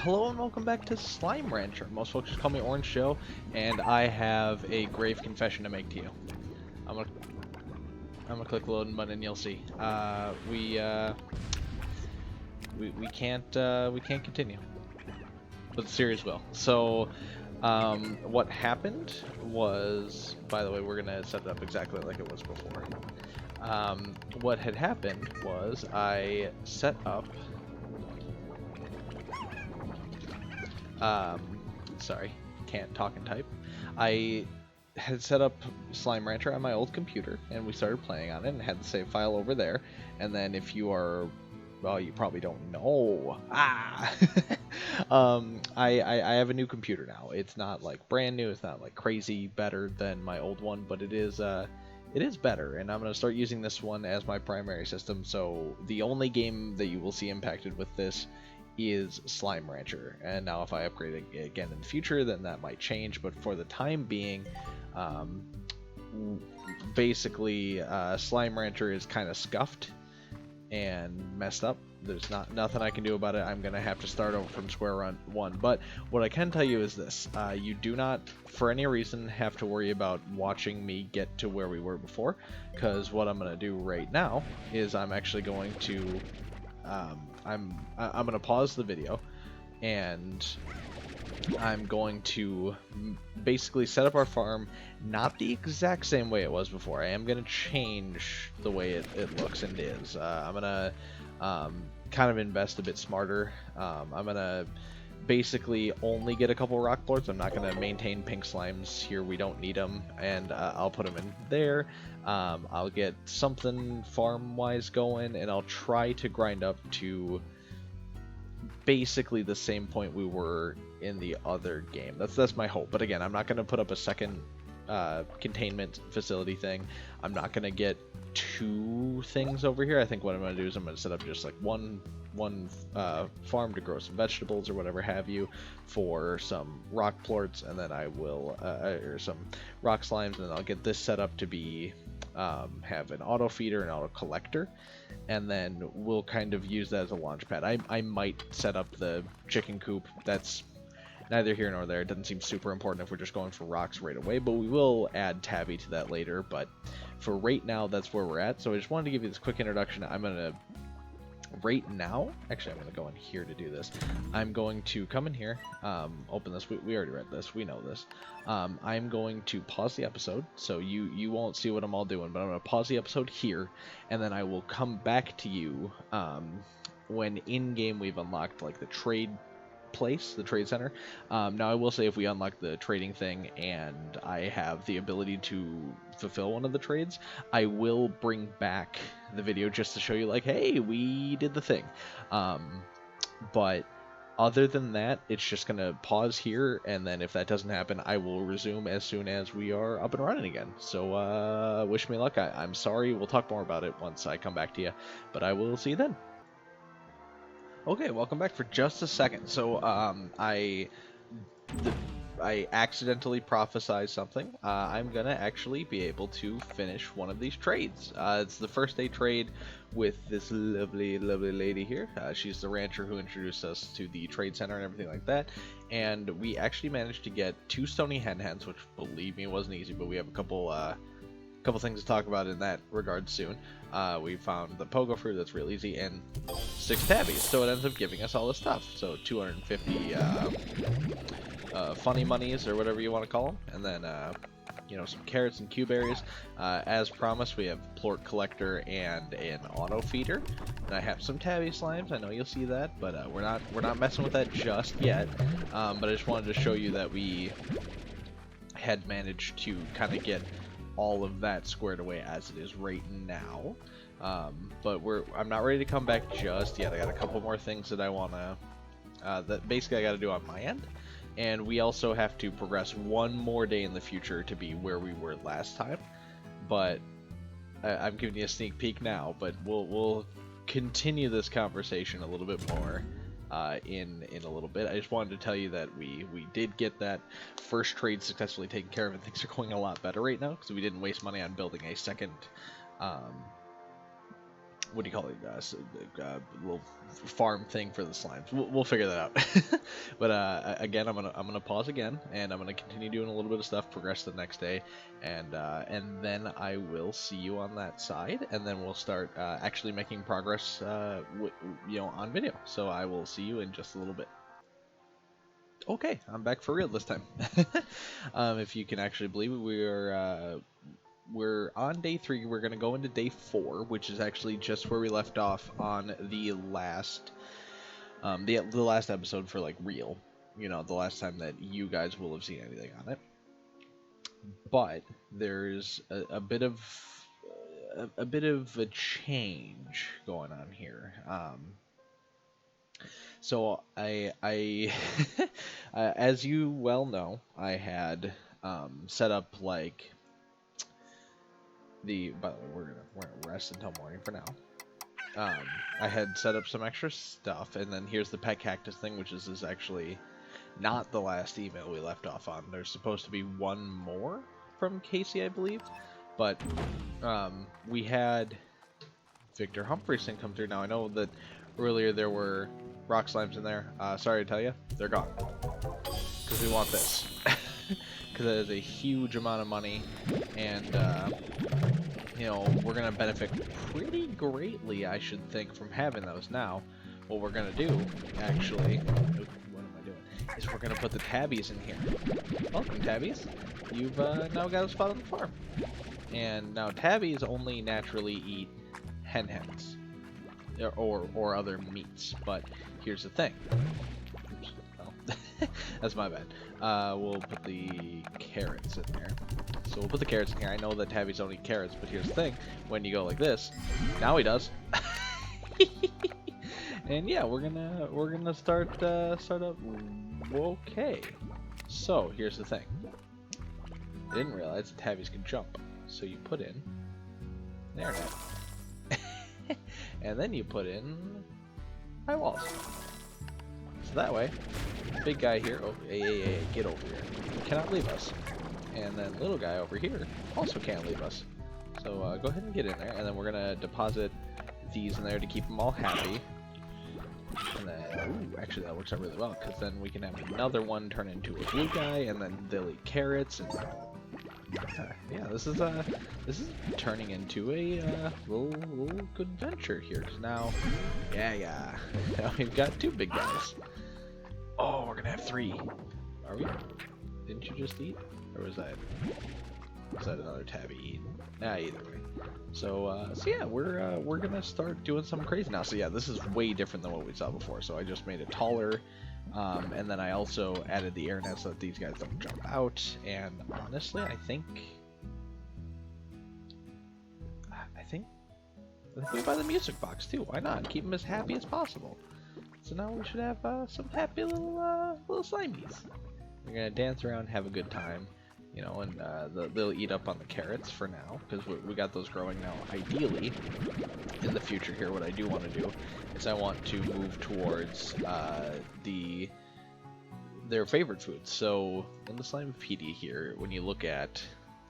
Hello and welcome back to Slime Rancher. Most folks just call me Orange Joe, and I have a grave confession to make to you. I'm gonna, I'm gonna click load button and you'll see. We can't continue, but the series will. So, what happened was, by the way, we're gonna set it up exactly like it was before. What had happened was I set up. Sorry, can't talk and type. I had set up Slime Rancher on my old computer, and we started playing on it, and had the save file over there. And then if you are, well, you probably don't know. I have a new computer now. It's not like brand new. It's not like crazy better than my old one, but it is better, and I'm going to start using this one as my primary system. So the only game that you will see impacted with this is Slime Rancher. And now if I upgrade it again in the future, then that might change, but for the time being, basically Slime Rancher is kind of scuffed and messed up. There's nothing I can do about it. I'm gonna have to start over from square one. But what I can tell you is this: you do not, for any reason, have to worry about watching me get to where we were before, because what I'm gonna do right now is I'm actually going to I'm gonna pause the video, and I'm going to basically set up our farm not the exact same way it was before. I am going to change the way it looks and is. I'm going to kind of invest a bit smarter. I'm going to basically only get a couple rock plorts. I'm not going to maintain pink slimes here. We don't need them, and I'll put them in there. I'll get something farm-wise going, and I'll try to grind up to basically the same point we were in the other game. That's my hope. But again, I'm not going to put up a second containment facility thing. I'm not going to get two things over here. I think what I'm going to do is I'm going to set up just like one farm to grow some vegetables or whatever have you for some rock plorts, and then I will or some rock slimes, and then I'll get this set up to be have an auto feeder and auto collector, and then we'll kind of use that as a launch pad. I might set up the chicken coop. That's neither here nor there. It doesn't seem super important if we're just going for rocks right away, but we will add tabby to that later. But for right now, that's where we're at. So I just wanted to give you this quick introduction. I'm going to, right now, actually I'm going to go in here to do this. I'm going to come in here, open this. We already read this. We know this. I'm going to pause the episode, so you won't see what I'm all doing, but I'm going to pause the episode here, and then I will come back to you when in-game we've unlocked like the trade place, the trade center. Now I will say, if we unlock the trading thing and I have the ability to fulfill one of the trades, I will bring back the video just to show you like, hey, we did the thing. But other than that, it's just gonna pause here, and then if that doesn't happen, I will resume as soon as we are up and running again. So wish me luck. I'm sorry, we'll talk more about it once I come back to you, but I will see you then. Okay, welcome back for just a second. So, I accidentally prophesized something. I'm gonna actually be able to finish one of these trades. It's the first day trade with this lovely, lovely lady here. She's the rancher who introduced us to the trade center and everything like that. And we actually managed to get 2 stony hen hens, which, believe me, wasn't easy, but we have a couple things to talk about in that regard soon. We found the pogo fruit, that's real easy, and 6 tabbies, so it ends up giving us all this stuff. So 250 funny monies, or whatever you want to call them, and then you know, some carrots and Q berries. As promised, we have plort collector and an auto feeder, and I have some tabby slimes. I know you'll see that, but we're not messing with that just yet. But I just wanted to show you that we had managed to kind of get all of that squared away as it is right now. But I'm not ready to come back just yet. I got a couple more things that I want to that basically I got to do on my end, and we also have to progress one more day in the future to be where we were last time. But I'm giving you a sneak peek now, but we'll continue this conversation a little bit more in a little bit. I just wanted to tell you that we did get that first trade successfully taken care of, and things are going a lot better right now because we didn't waste money on building a second what do you call it? Little farm thing for the slimes. We'll figure that out. But again, I'm gonna pause again, and I'm gonna continue doing a little bit of stuff, progress the next day, and then I will see you on that side, and then we'll start actually making progress, on video. So I will see you in just a little bit. Okay, I'm back for real this time. If you can actually believe it, we're on day 3. We're gonna go into day 4, which is actually just where we left off on the last episode for like real. The last time that you guys will have seen anything on it. But there's a bit of a change going on here. So I as you well know, I had set up like by the way, we're gonna rest until morning for now. I had set up some extra stuff, and then here's the pet cactus thing, which is actually not the last email we left off on. There's supposed to be one more from Casey, I believe, but we had Victor Humphreys come through. Now I know that earlier there were rock slimes in there. Sorry to tell you, they're gone. Because we want this. Because it is a huge amount of money, and we're going to benefit pretty greatly, I should think, from having those. Now, what we're going to do, actually, what am I doing, is we're going to put the tabbies in here. Welcome, tabbies. You've now got a spot on the farm. And now tabbies only naturally eat hens. Or other meats, but here's the thing. Oops, well, that's my bad. We'll put the carrots in there. So we'll put the carrots in here. I know that tabbies don't eat carrots, but here's the thing: when you go like this, now he does. And yeah, we're gonna start up. Okay. So here's the thing. I didn't realize that tabbies can jump. So you put in there now. And then you put in high walls. So that way, big guy here, hey, get over here, cannot leave us. And then little guy over here also can't leave us. So go ahead and get in there, and then we're gonna deposit these in there to keep them all happy. And then, ooh, actually that works out really well, because then we can have another one turn into a blue guy, and then they'll eat carrots, and yeah, this is turning into a little good venture here. Cause now, yeah, now we've got 2 big guys. Oh, we're gonna have 3. Are we? Didn't you just eat, or was that another tabby eating? Either way. So yeah, we're gonna start doing something crazy now. So yeah, this is way different than what we saw before. So I just made it taller. And then I also added the air net so that these guys don't jump out. And honestly, I think we buy the music box too. Why not? Keep them as happy as possible. So now we should have some happy little slimies. They're gonna dance around, have a good time, and they'll eat up on the carrots for now because we got those growing now. Ideally, in the future here, what I do want to do is I want to move towards their favorite foods. So in the Slimepedia here, when you look at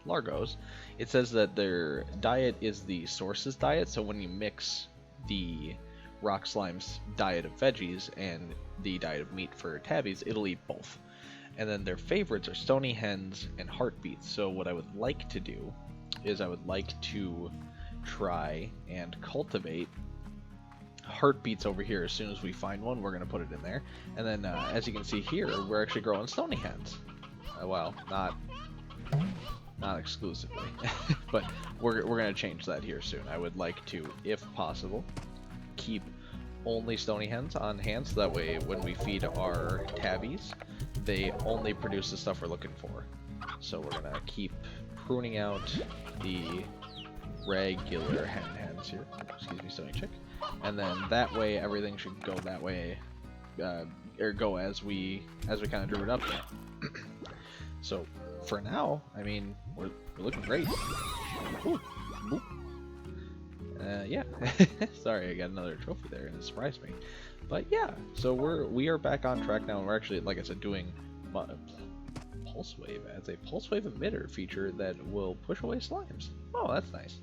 Largos, it says that their diet is the source's diet. So when you mix the rock slime's diet of veggies and the diet of meat for tabbies, it'll eat both. And then their favorites are stony hens and heartbeats. So what I would like to do is I would like to try and cultivate heartbeats over here. As soon as we find one, we're going to put it in there. And then as you can see here, we're actually growing stony hens. Well, not exclusively, but we're going to change that here soon. I would like to, if possible, keep only stony hens on hand, so that way when we feed our tabbies, they only produce the stuff we're looking for. So we're gonna keep pruning out the regular hens here. Excuse me, stony chick. And then that way everything should go that way, or go as we kind of drew it up there. So for now, I mean, we're looking great. Ooh. Ooh. Yeah. Sorry, I got another trophy there and it surprised me. But yeah, so we are back on track now, and we're actually, like I said, doing Pulse Wave as a Pulse Wave emitter feature that will push away slimes. Oh, that's nice.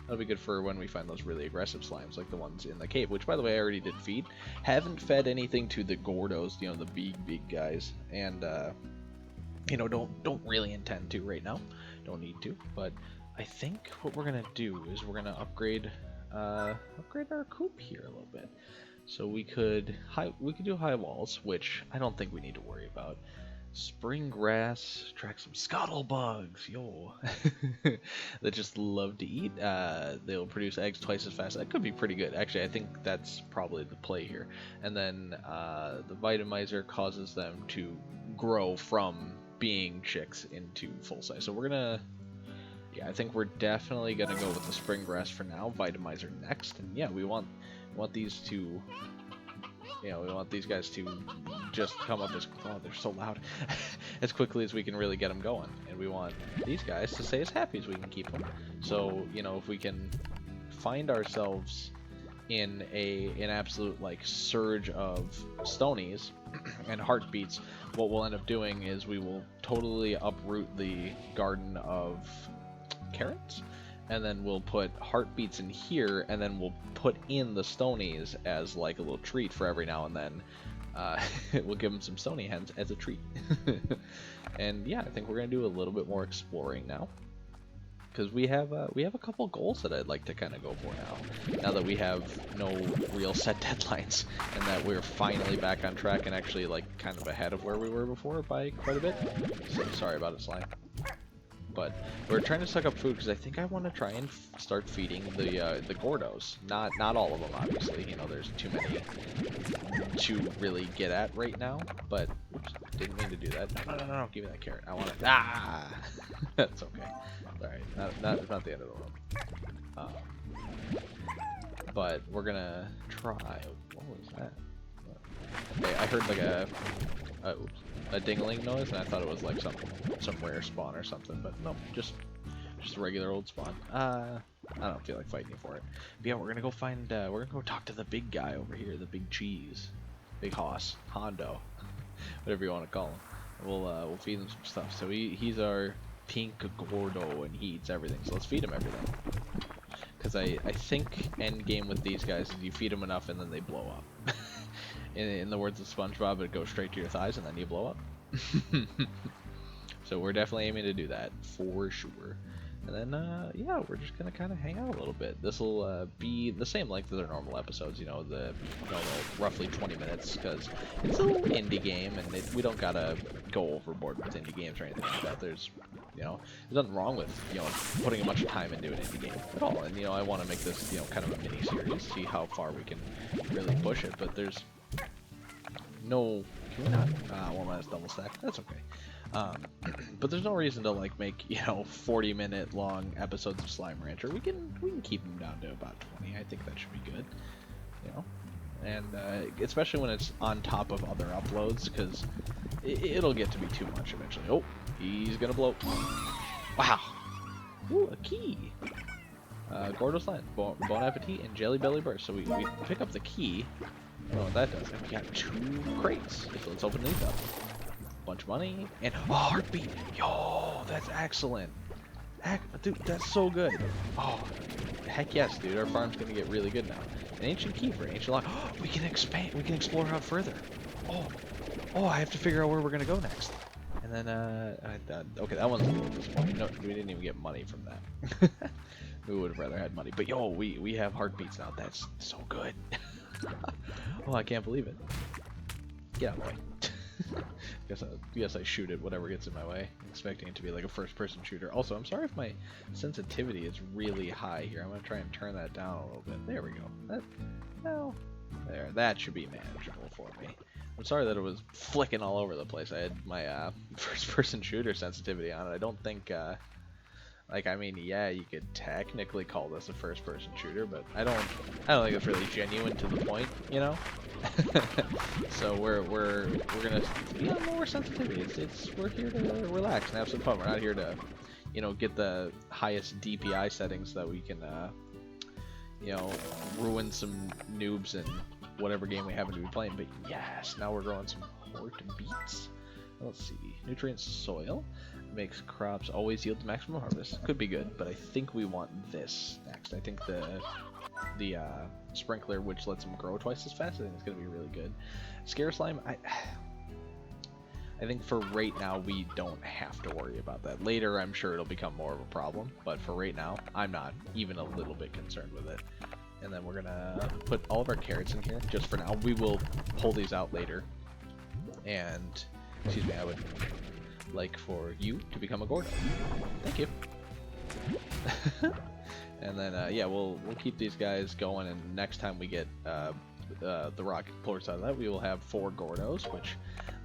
That'll be good for when we find those really aggressive slimes, like the ones in the cave, which, by the way, I already did feed. Haven't fed anything to the Gordos, you know, the big guys, and, you know, don't really intend to right now. Don't need to, but I think what we're gonna do is we're gonna upgrade our coop here a little bit. So we could do high walls, which I don't think we need to worry about. Spring grass, attract some scuttlebugs, yo. That just love to eat. They'll produce eggs twice as fast. That could be pretty good. Actually, I think that's probably the play here. And then the Vitamizer causes them to grow from being chicks into full size. So we're gonna, yeah, I think we're definitely gonna go with the spring grass for now. Vitamizer next, and yeah, we want these to. You know, we want these guys to just come up as, oh, they're so loud, as quickly as we can really get them going. And we want these guys to stay as happy as we can keep them. So, you know, if we can find ourselves in an absolute, like, surge of stonies and heartbeats, what we'll end up doing is we will totally uproot the garden of carrots. And then we'll put heartbeats in here, and then we'll put in the stonies as like a little treat for every now and then. We'll give them some stony hens as a treat. And yeah, I think we're gonna do a little bit more exploring now, because we have a couple goals that I'd like to kind of go for now. Now that we have no real set deadlines, and that we're finally back on track and actually like kind of ahead of where we were before by quite a bit. So sorry about it, slime. But we're trying to suck up food because I think I want to try and start feeding the Gordos. Not all of them, obviously. You know, there's too many to really get at right now. But oops, didn't mean to do that. No, give me that carrot. I want it. Ah, that's okay. All right, not the end of the world. But we're gonna try. What was that? Okay, I heard like a dingling noise, and I thought it was like some rare spawn or something, but no, just a regular old spawn. I don't feel like fighting you for it. But yeah, we're gonna go find, we're gonna go talk to the big guy over here, the big cheese, big hoss, Hondo, whatever you want to call him. We'll feed him some stuff. So he's our pink Gordo, and he eats everything. So let's feed him everything. Because I think end game with these guys is you feed them enough and then they blow up. In the words of SpongeBob, it goes straight to your thighs and then you blow up. So we're definitely aiming to do that for sure. And then yeah, we're just gonna kind of hang out a little bit. This will be the same length as our normal episodes, you know, the normal roughly 20 minutes, because it's a little indie game, and we don't gotta go overboard with indie games or anything like that. There's, you know, there's nothing wrong with, you know, putting a bunch of time into an indie game at all. And you know, I want to make this, you know, kind of a mini series, see how far we can really push it. But there's no, can we not? One last double stack. That's okay. But there's no reason to like make, you know, 40-minute long episodes of Slime Rancher. We can keep them down to about 20. I think that should be good, you know. And especially when it's on top of other uploads, because it'll get to be too much eventually. Oh, he's gonna blow. Wow. Ooh, a key. Gordo Slime, Bon Appetit, and Jelly Belly Burst. So we pick up the key. Oh, that does. And we got 2 crates. So let's open these up. Bunch of money and heartbeat. Yo, that's excellent. Dude, that's so good. Oh, heck yes, dude. Our farm's gonna get really good now. An ancient key for an ancient lock. Oh, we can expand. We can explore out further. Oh, I have to figure out where we're gonna go next. And then okay, that one's a little disappointing. No, we didn't even get money from that. We would have rather had money. But yo, we have heartbeats now. That's so good. Oh, I can't believe it. Get out of the way. Guess I shoot at whatever gets in my way, expecting it to be like a first-person shooter. Also, I'm sorry if my sensitivity is really high here. I'm gonna try and turn that down a little bit. There we go. That should be manageable for me. I'm sorry that it was flicking all over the place. I had my first-person shooter sensitivity on it. I don't think, like, I mean, yeah, you could technically call this a first-person shooter, but I don't think it's really genuine to the point, you know. So we're gonna be on lower sensitivity. We're here to relax and have some fun. We're not here to, you know, get the highest DPI settings that we can, you know, ruin some noobs in whatever game we happen to be playing. But yes, now we're growing some heartbeats. let's see, nutrients soil makes crops always yield the maximum harvest. Could be good, but I think we want this next. I think the sprinkler, which lets them grow twice as fast, I think it's gonna be really good. Scare slime, I think for right now we don't have to worry about that. Later I'm sure it'll become more of a problem, but for right now I'm not even a little bit concerned with it. And then we're gonna put all of our carrots in here just for now. We will pull these out later. And excuse me, I would like for you to become a Gordo. Thank you. And then yeah, we'll keep these guys going, and next time we get the rocket plorts out of that, we will have 4 Gordos, which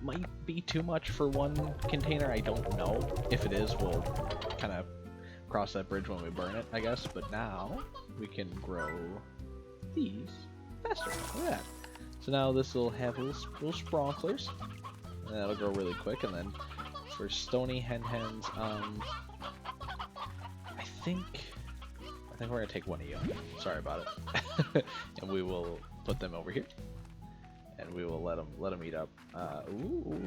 might be too much for one container. I don't know. If it is, we'll kind of cross that bridge when we burn it, I guess. But now we can grow these faster. Look at that. So now this will have little sprinklers, and that'll grow really quick. And then for stony hens, I think we're gonna take one of you. Sorry about it. And we will put them over here, and we will let them eat up. Ooh,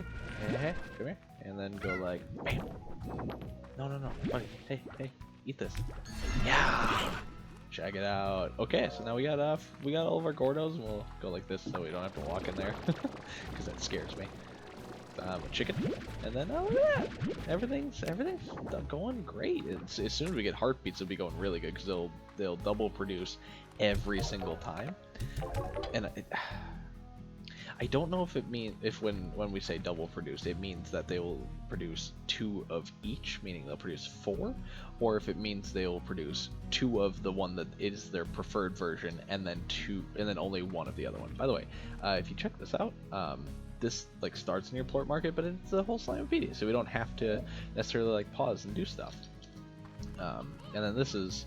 hey, come here, and then go like, bam. No, buddy, hey, eat this. Yeah, check it out. Okay, so now we got all of our Gordos, and we'll go like this so we don't have to walk in there, because that scares me. A chicken, and then oh yeah, everything's going great. As soon as we get heartbeats, it'll be going really good because they'll double produce every single time. And I don't know if it means when we say double produce, it means that they will produce 2 of each, meaning they'll produce 4, or if it means they will produce 2 of the one that is their preferred version, and then only 1 of the other one. By the way, if you check this out, this like starts in your plort market, but it's a whole Slimepedia, so we don't have to necessarily like pause and do stuff. And then this is,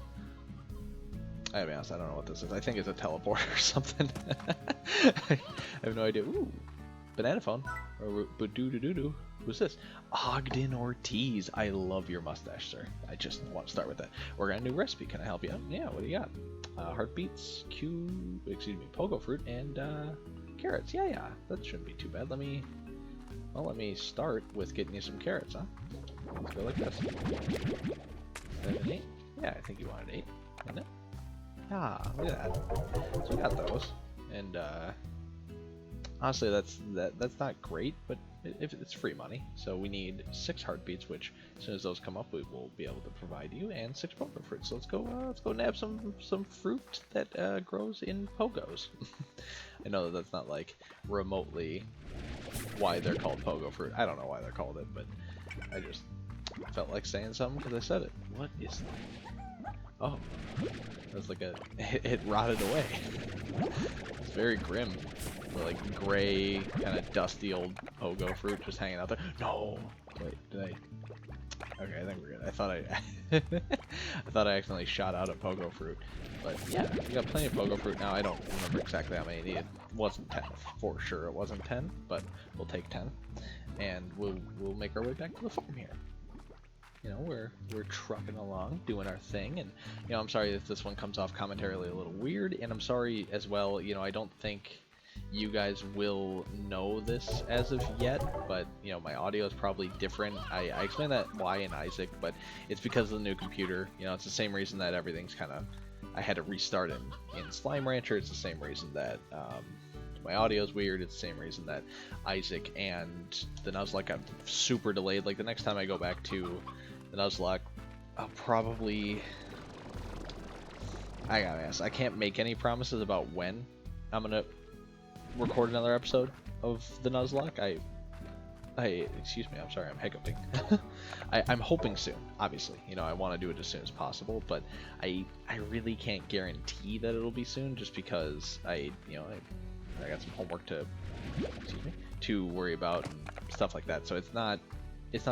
I gotta be honest, I don't know what this is. I think it's a teleport or something. I have no idea. Ooh, banana phone or doo. Who's this? Ogden Ortiz. I love your mustache, sir. I just want to start with that. We're got a new recipe. Can I help you out? Yeah. What do you got? Heartbeats, pogo fruit, and carrots. Yeah, that shouldn't be too bad. Let me start with getting you some carrots, huh? Let's go like this. 7, 8. Yeah, I think you wanted 8, isn't it? Ah, look at that. So we got those, and honestly, that's not great, but if it's free money. So we need 6 heartbeats, which as soon as those come up, we will be able to provide you, and 6 pogo fruits. So let's go nab some fruit that grows in pogos. I know that's not like remotely why they're called pogo fruit. I don't know why they're called it, but I just felt like saying something because I said it. What is that? Oh, that's like it rotted away. It's very grim. The, like gray, kind of dusty old pogo fruit just hanging out there. No, wait, did I? Okay, I think we're good. I thought I accidentally shot out a pogo fruit, but yeah, we got plenty of pogo fruit now. I don't remember exactly how many needed. It wasn't 10 for sure. It wasn't 10, but we'll take 10, and we'll make our way back to the farm here. You know, we're trucking along, doing our thing, and you know, I'm sorry if this one comes off commentarily a little weird, and I'm sorry as well. You know, I don't think you guys will know this as of yet, but you know, my audio is probably different. I explained that why in Isaac, but it's because of the new computer. You know, it's the same reason that everything's kind of, I had to restart in Slime Rancher. It's the same reason that my audio is weird. It's the same reason that Isaac and the Nuzlocke are super delayed. Like the next time I go back to the Nuzlocke, I'll probably, I gotta ask, I can't make any promises about when I'm gonna record another episode of the Nuzlocke. Excuse me, I'm sorry, I'm hiccuping. I'm hoping soon, obviously. You know, I want to do it as soon as possible, but I really can't guarantee that it'll be soon, just because I got some homework to worry about and stuff like that. So it's not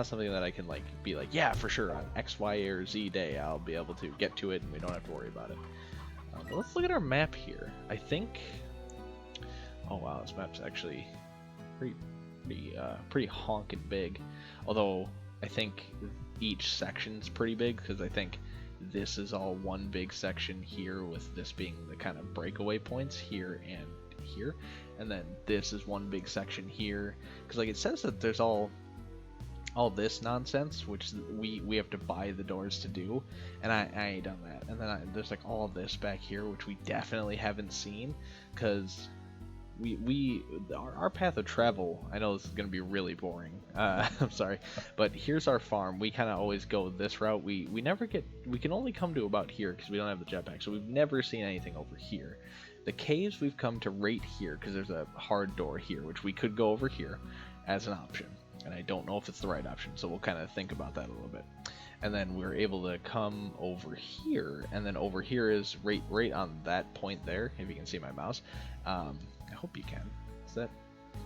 something that I can like be like, yeah, for sure on X, Y, or Z day I'll be able to get to it and we don't have to worry about it. But let's look at our map here. I think. Oh wow, this map's actually pretty honking big. Although I think each section's pretty big, because I think this is all one big section here, with this being the kind of breakaway points here and here, and then this is one big section here. Because like it says that there's all all this nonsense, which we have to buy the doors to do, and I ain't done that. And then there's like all this back here, which we definitely haven't seen, because our path of travel, I know this is going to be really boring, I'm sorry, but here's our farm. We kind of always go this route. We never get, we can only come to about here because we don't have the jetpack, so we've never seen anything over here. The caves we've come to right here because there's a hard door here, which we could go over here as an option, and I don't know if it's the right option, so we'll kind of think about that a little bit. And then we're able to come over here, and then over here is right on that point there, if you can see my mouse. I hope you can. Is that,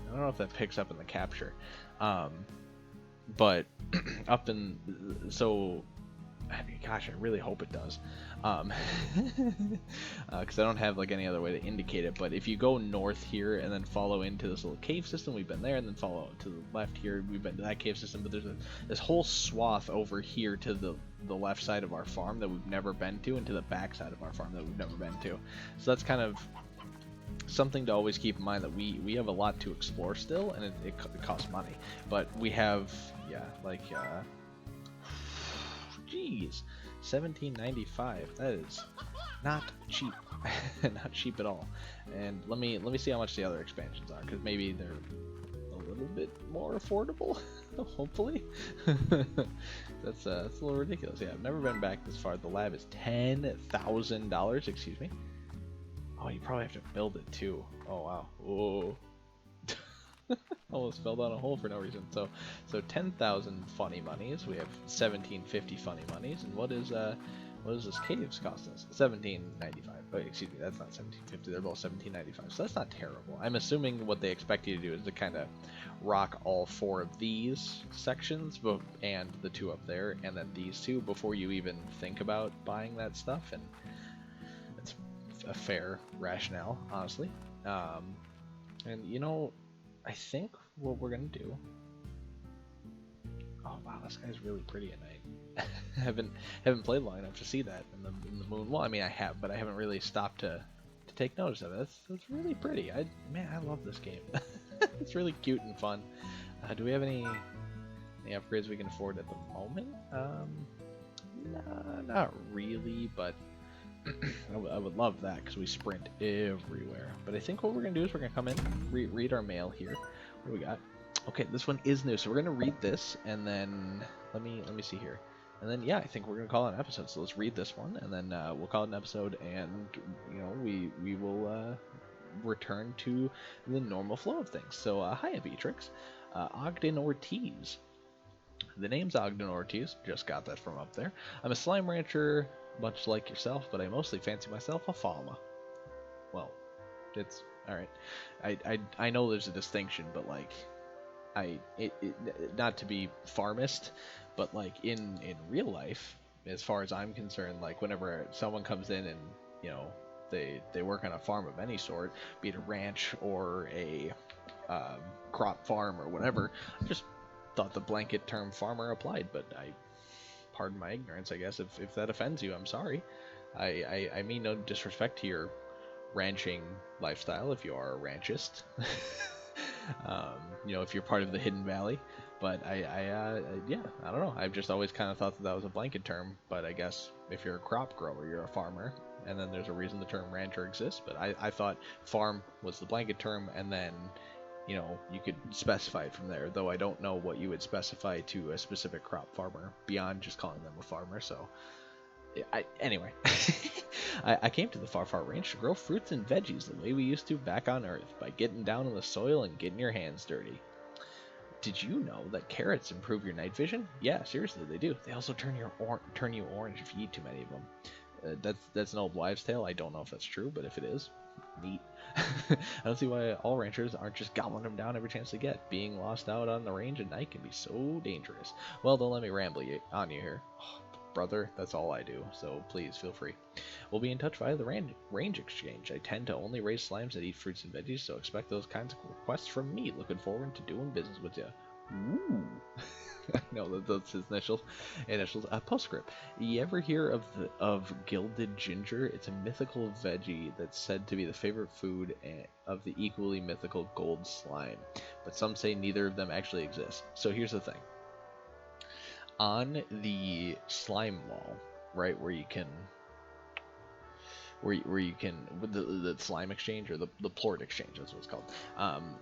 I don't know if that picks up in the capture, but up in, so I mean, gosh, I really hope it does, because I don't have like any other way to indicate it. But if you go north here and then follow into this little cave system, we've been there, and then follow to the left here, we've been to that cave system. But there's this whole swath over here to the left side of our farm that we've never been to, and to the back side of our farm that we've never been to. So that's kind of something to always keep in mind, that we have a lot to explore still, and it costs money. But we have, yeah, like, geez, $17.95. That is not cheap, not cheap at all. And let me see how much the other expansions are, because maybe they're a little bit more affordable. Hopefully. That's a little ridiculous. Yeah, I've never been back this far. The lab is $10,000. Excuse me. Oh, you probably have to build it too. Oh wow. Whoa. Almost fell down a hole for no reason. So 10,000 funny monies. We have 1750 funny monies. And what is this caves cost us? 17.95. Oh, excuse me, that's not 1750. They're both 17.95. So that's not terrible. I'm assuming what they expect you to do is to kind of rock all 4 of these sections, and the 2 up there, and then these 2 before you even think about buying that stuff. And it's a fair rationale, honestly. And you know, I think what we're gonna do. Oh wow, this guy's really pretty at night. haven't played long enough to see that in the moon. Well, I mean I have, but I haven't really stopped to take notice of it. That's really pretty. I love this game. It's really cute and fun. Do we have any upgrades we can afford at the moment? Nah, not really, but I would love that, because we sprint everywhere. But I think what we're going to do is we're going to come in, read our mail here. What do we got? Okay, this one is new, so we're going to read this, and then let me see here. And then, yeah, I think we're going to call it an episode. So let's read this one, and then we'll call it an episode, and, you know, we will return to the normal flow of things. So, hi, Beatrix. Ogden Ortiz. The name's Ogden Ortiz. Just got that from up there. I'm a slime rancher, much like yourself, but I mostly fancy myself a farmer. Well, it's alright. I know there's a distinction, but like, not to be farmist, but like in real life, as far as I'm concerned, like whenever someone comes in and, you know, they work on a farm of any sort, be it a ranch or a crop farm or whatever, I just thought the blanket term farmer applied, but pardon my ignorance, I guess. If that offends you, I'm sorry. I mean no disrespect to your ranching lifestyle if you are a ranchist. You know, if you're part of the Hidden Valley. But yeah, I don't know. I've just always kind of thought that was a blanket term. But I guess if you're a crop grower, you're a farmer. And then there's a reason the term rancher exists. But I thought farm was the blanket term, and then, you know, you could specify it from there, though I don't know what you would specify to a specific crop farmer beyond just calling them a farmer. So anyway, I came to the far range to grow fruits and veggies the way we used to back on Earth, by getting down in the soil and getting your hands dirty. Did you know that carrots improve your night vision? Yeah, seriously, they do. They also turn you orange if you eat too many of them. That's an old wives' tale. I don't know if that's true, but if it is, neat. I don't see why all ranchers aren't just gobbling them down every chance they get. Being lost out on the range at night can be so dangerous. Well, don't let me ramble on you here. Oh, brother, that's all I do, so please feel free. We'll be in touch via the range exchange. I tend to only raise slimes that eat fruits and veggies, so expect those kinds of requests from me. Looking forward to doing business with you. Ooh. No, that's his initials. Postscript. You ever hear of gilded ginger? It's a mythical veggie that's said to be the favorite food of the equally mythical gold slime, but some say neither of them actually exist. So here's the thing. on the slime wall, right, where you can with the slime exchange, or the plort exchange, that's what it's called,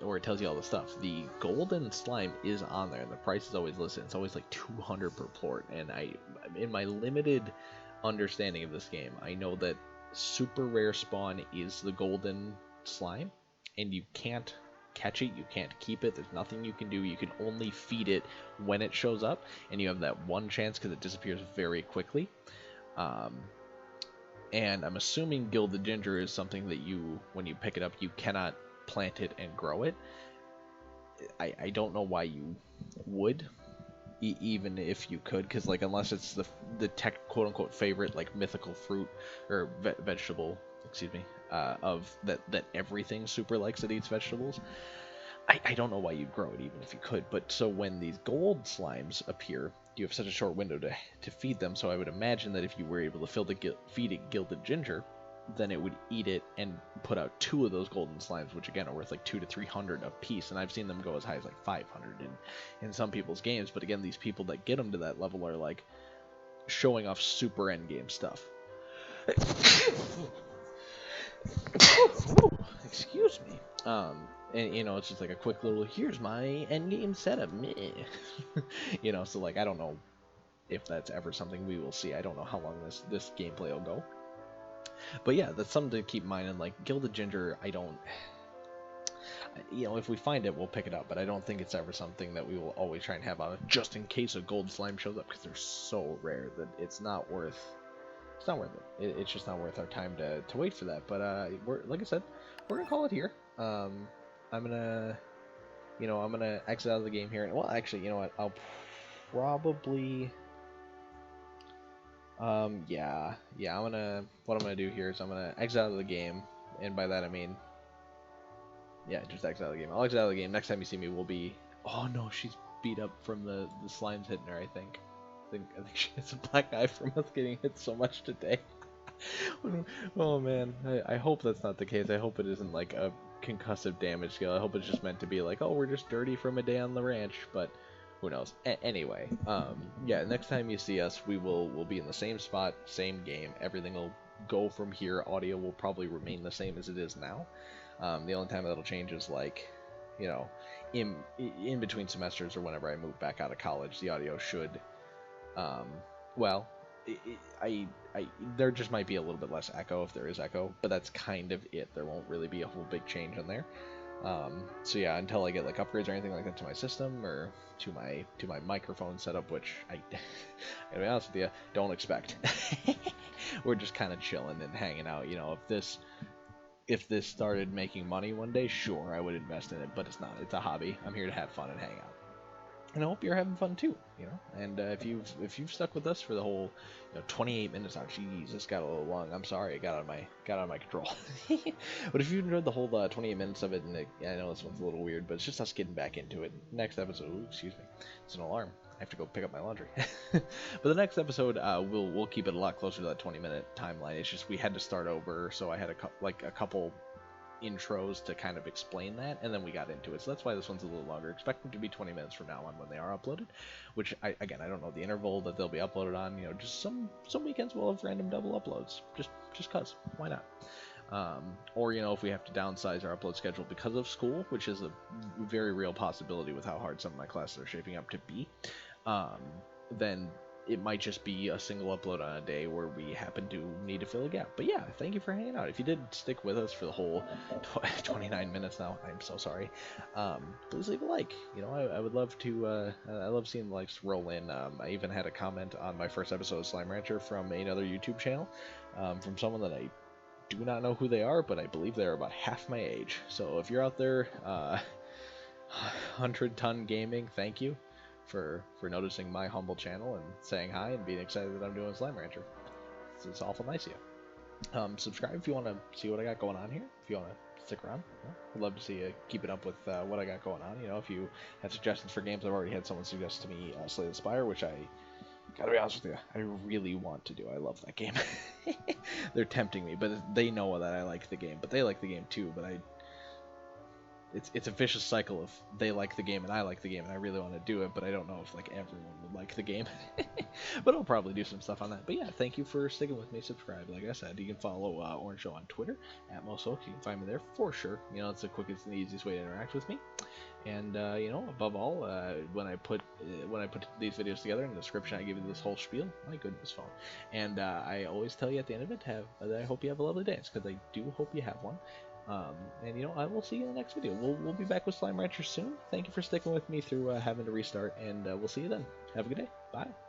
where it tells you all the stuff. The golden slime is on there, and the price is always listed. It's always like 200 per plort, and in my limited understanding of this game, I know that super rare spawn is the golden slime, and you can't catch it, you can't keep it, there's nothing you can do, you can only feed it when it shows up, and you have that one chance because it disappears very quickly. And I'm assuming Gilded Ginger is something that when you pick it up, you cannot plant it and grow it. I don't know why you would, even if you could, because like unless it's the tech quote unquote favorite like mythical fruit or vegetable, excuse me, of that everything super likes that eats vegetables. I don't know why you'd grow it even if you could. But so when these gold slimes appear, you have such a short window to feed them, so I would imagine that if you were able to feed it Gilded Ginger, then it would eat it and put out 2 of those golden slimes, which again are worth like 200 to 300 a piece, and I've seen them go as high as like 500 in some people's games. But again, these people that get them to that level are like showing off super endgame stuff. Excuse me. And you know, it's just like a quick little, here's my endgame setup. You know, so like I don't know if that's ever something we will see. I don't know how long this gameplay will go. But yeah, that's something to keep in mind. And like Gilded Ginger, you know, if we find it, we'll pick it up. But I don't think it's ever something that we will always try and have on it, just in case a gold slime shows up, because they're so rare that it's not worth it. It's just not worth our time to wait for that. But like I said, we're gonna call it here. I'm gonna exit out of the game here. Well, actually, you know what? I'll probably, what I'm gonna do here is I'm gonna exit out of the game, and by that I mean, yeah, just exit out of the game. I'll exit out of the game. Next time you see me, we'll be. Oh no, she's beat up from the slimes hitting her. I think she has a black eye from us getting hit so much today. Oh man, I hope that's not the case. I hope it isn't like a concussive damage skill. I hope it's just meant to be like, oh, we're just dirty from a day on the ranch, but who knows. Anyway, yeah, next time you see us, we'll be in the same spot, same game. Everything will go from here. Audio will probably remain the same as it is now. The only time that'll change is like, you know, in between semesters or whenever I move back out of college, the audio should, well, there just might be a little bit less echo if there is echo, but that's kind of it. There won't really be a whole big change in there. So yeah, until I get like upgrades or anything like that to my system or to my microphone setup, which I gotta be honest with you, don't expect. We're just kind of chilling and hanging out. You know, if this started making money one day, sure, I would invest in it, but it's not. It's a hobby. I'm here to have fun and hang out. And I hope you're having fun too, you know. And if you've stuck with us for the whole, 28 minutes, oh jeez, this got a little long. I'm sorry, it got out of my control. But if you enjoyed the whole 28 minutes of it, and I know this one's a little weird, but it's just us getting back into it. Next episode, excuse me, it's an alarm. I have to go pick up my laundry. But the next episode, we'll keep it a lot closer to that 20-minute timeline. It's just we had to start over, so I had a couple intros to kind of explain that, and then we got into it. So that's why this one's a little longer. Expect them to be 20 minutes from now on when they are uploaded, which I don't know the interval that they'll be uploaded on. Just some weekends we'll have random double uploads, just cause, why not? Or if we have to downsize our upload schedule because of school, which is a very real possibility with how hard some of my classes are shaping up to be, then it might just be a single upload on a day where we happen to need to fill a gap. But yeah, thank you for hanging out. If you did stick with us for the whole 29 minutes now, I'm so sorry. Please leave a like. I would love to, I love seeing the likes roll in. I even had a comment on my first episode of Slime Rancher from another YouTube channel, from someone that I do not know who they are, but I believe they're about half my age. So if you're out there, 100 Ton Gaming, thank you for noticing my humble channel and saying hi and being excited that I'm doing Slime Rancher. It's awful nice of you. Subscribe if you want to see what I got going on here. If you want to stick around, I'd love to see you keeping up with what I got going on. If you have suggestions for games, I've already had someone suggest to me Slay the Spire, which I gotta be honest with you, I really want to do. I love that game. They're tempting me, but they know that I like the game, but they like the game too. But it's a vicious cycle of they like the game and I like the game and I really want to do it, but I don't know if like everyone would like the game. But I'll probably do some stuff on that. But yeah, thank you for sticking with me. Subscribe, like I said. You can follow Orange Show on Twitter at MostHoax. You can find me there for sure. You know, it's the quickest and the easiest way to interact with me. And you know, above all, when I put these videos together in the description, I give you this whole spiel. My goodness, phone. And I always tell you at the end of it, that I hope you have a lovely day, because I do hope you have one. And you know, I will see you in the next video. We'll be back with Slime Rancher soon. Thank you for sticking with me through having to restart, and we'll see you then. Have a good day. Bye.